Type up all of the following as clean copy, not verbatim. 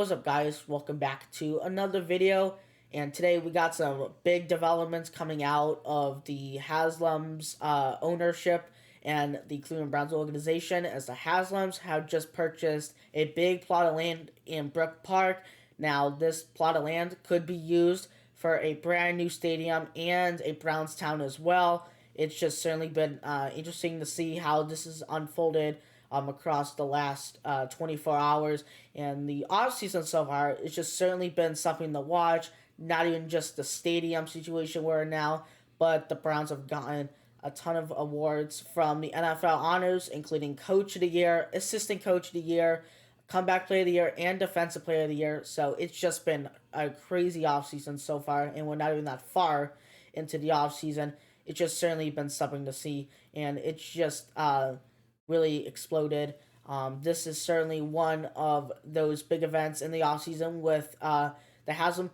What's up, guys? Welcome back to another video. And today we got some big developments coming out of the Haslam's ownership and the Cleveland Browns organization, as the Haslams have just purchased a big plot of land in Brook Park. Now, this plot of land could be used for a brand new stadium and a Browns town as well. It's just certainly been interesting to see how this has unfolded across the last 24 hours. And the offseason so far, it's just certainly been something to watch. Not even just the stadium situation we're in now, but the Browns have gotten a ton of awards from the NFL honors, including Coach of the Year, Assistant Coach of the Year, Comeback Player of the Year, and Defensive Player of the Year. So it's just been a crazy offseason so far, and we're not even that far into the offseason. It's just certainly been something to see, and it's just really exploded. This is certainly one of those big events in the offseason with the Haslam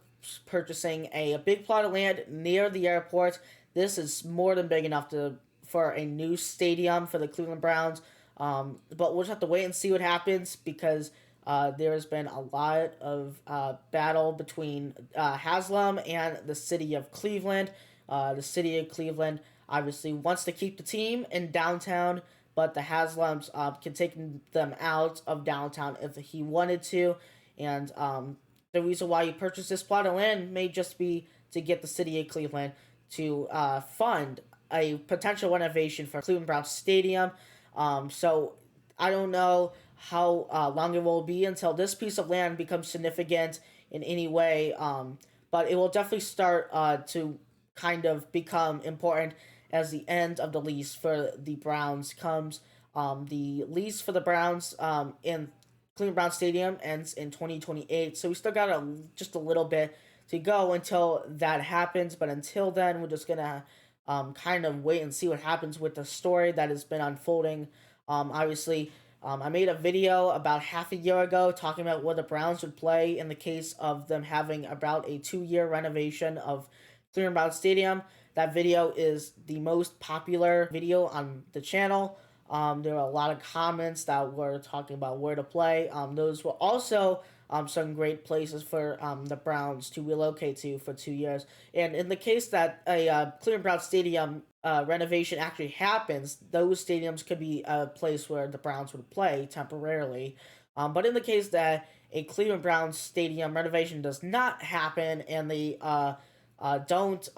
purchasing a big plot of land near the airport. This is more than big enough for a new stadium for the Cleveland Browns. But we'll just have to wait and see what happens, because there has been a lot of battle between Haslam and the city of Cleveland. The city of Cleveland obviously wants to keep the team in downtown, but the Haslams can take them out of downtown if he wanted to. And the reason why he purchased this plot of land may just be to get the city of Cleveland to fund a potential renovation for Cleveland Browns Stadium. So I don't know how long it will be until this piece of land becomes significant in any way, but it will definitely start to kind of become important as the end of the lease for the Browns comes. The lease for the Browns in Cleveland Browns Stadium ends in 2028, so we still got just a little bit to go until that happens. But until then, we're just gonna kind of wait and see what happens with the story that has been unfolding. Obviously, I made a video about half a year ago talking about what the Browns would play in the case of them having about a 2-year renovation of Cleveland Browns Stadium. That video is the most popular video on the channel. There were a lot of comments that were talking about where to play. Those were also some great places for the Browns to relocate to for 2 years. And in the case that a Cleveland Browns Stadium renovation actually happens, those stadiums could be a place where the Browns would play temporarily. But in the case that a Cleveland Browns Stadium renovation does not happen, and they don't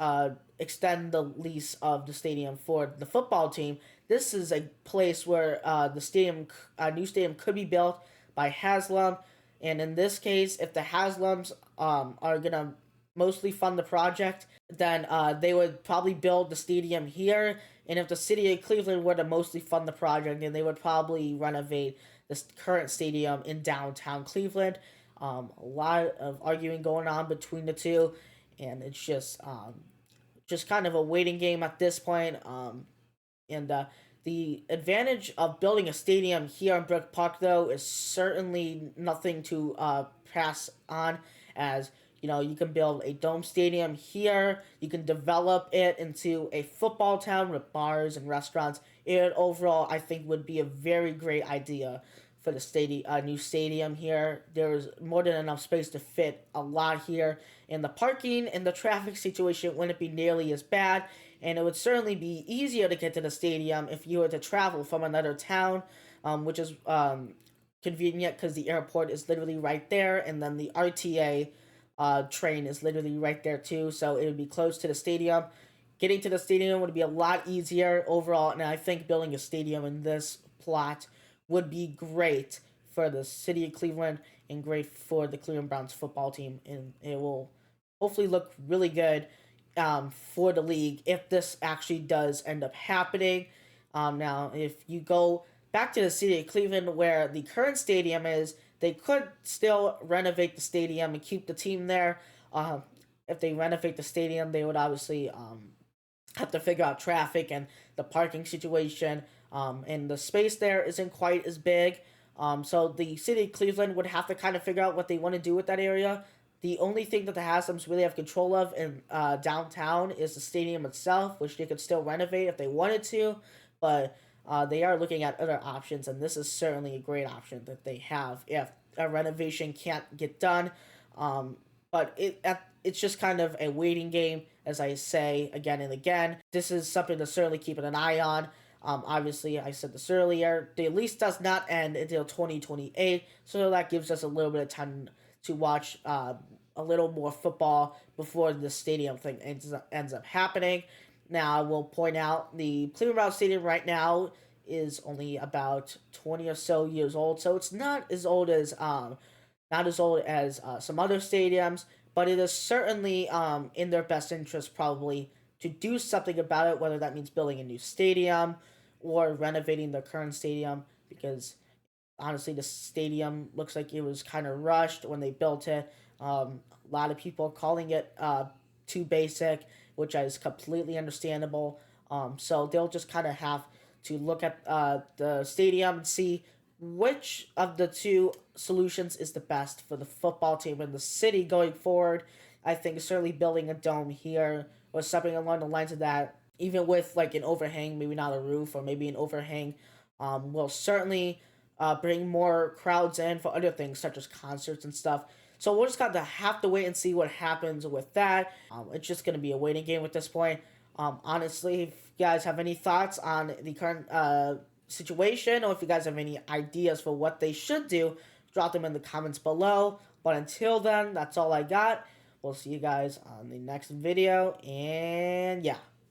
extend the lease of the stadium for the football team, this is a place where the new stadium could be built by Haslam. And in this case, if the Haslams are gonna mostly fund the project, then they would probably build the stadium here. And if the city of Cleveland were to mostly fund the project, then they would probably renovate this current stadium in downtown Cleveland. A lot of arguing going on between the two, and it's just kind of a waiting game at this point. And the advantage of building a stadium here in Brook Park, though, is certainly nothing to pass on. As you know, you can build a dome stadium here. You can develop it into a football town with bars and restaurants. It overall, I think, would be a very great idea for the new stadium here. There's more than enough space to fit a lot here, and the parking and the traffic situation wouldn't be nearly as bad, and it would certainly be easier to get to the stadium if you were to travel from another town, which is convenient because the airport is literally right there, and then the RTA train is literally right there too, so it would be close to the stadium. Getting to the stadium would be a lot easier overall, and I think building a stadium in this plot would be great for the city of Cleveland and great for the Cleveland Browns football team, and it will hopefully look really good for the league if this actually does end up happening. Now, if you go back to the city of Cleveland where the current stadium is, they could still renovate the stadium and keep the team there. If they renovate the stadium, they would obviously have to figure out traffic and the parking situation, and the space there isn't quite as big. So the city of Cleveland would have to kind of figure out what they want to do with that area. The only thing that the Haslams really have control of in downtown is the stadium itself, which they could still renovate if they wanted to, but they are looking at other options, and this is certainly a great option that they have if renovation can't get done. But it's just kind of a waiting game, as I say again and again. This is something to certainly keep an eye on. Obviously, I said this earlier, the lease does not end until 2028, so that gives us a little bit of time to watch a little more football before the stadium thing ends up happening. Now, I will point out the Cleveland Browns Stadium right now is only about 20 or so years old, so it's not as old as some other stadiums, but it is certainly in their best interest probably to do something about it, whether that means building a new stadium or renovating the current stadium, because honestly, the stadium looks like it was kind of rushed when they built it. A lot of people calling it too basic, which is completely understandable. So they'll just kind of have to look at the stadium and see which of the two solutions is the best for the football team and the city going forward. I think certainly building a dome here or something along the lines of that, even with like an overhang, maybe not a roof or maybe an overhang, will certainly bring more crowds in for other things such as concerts and stuff. So we'll just have to wait and see what happens with that. It's just going to be a waiting game at this point. Honestly, if you guys have any thoughts on the current situation, or if you guys have any ideas for what they should do, drop them in the comments below. But until then, that's all I got. We'll see you guys on the next video, and yeah.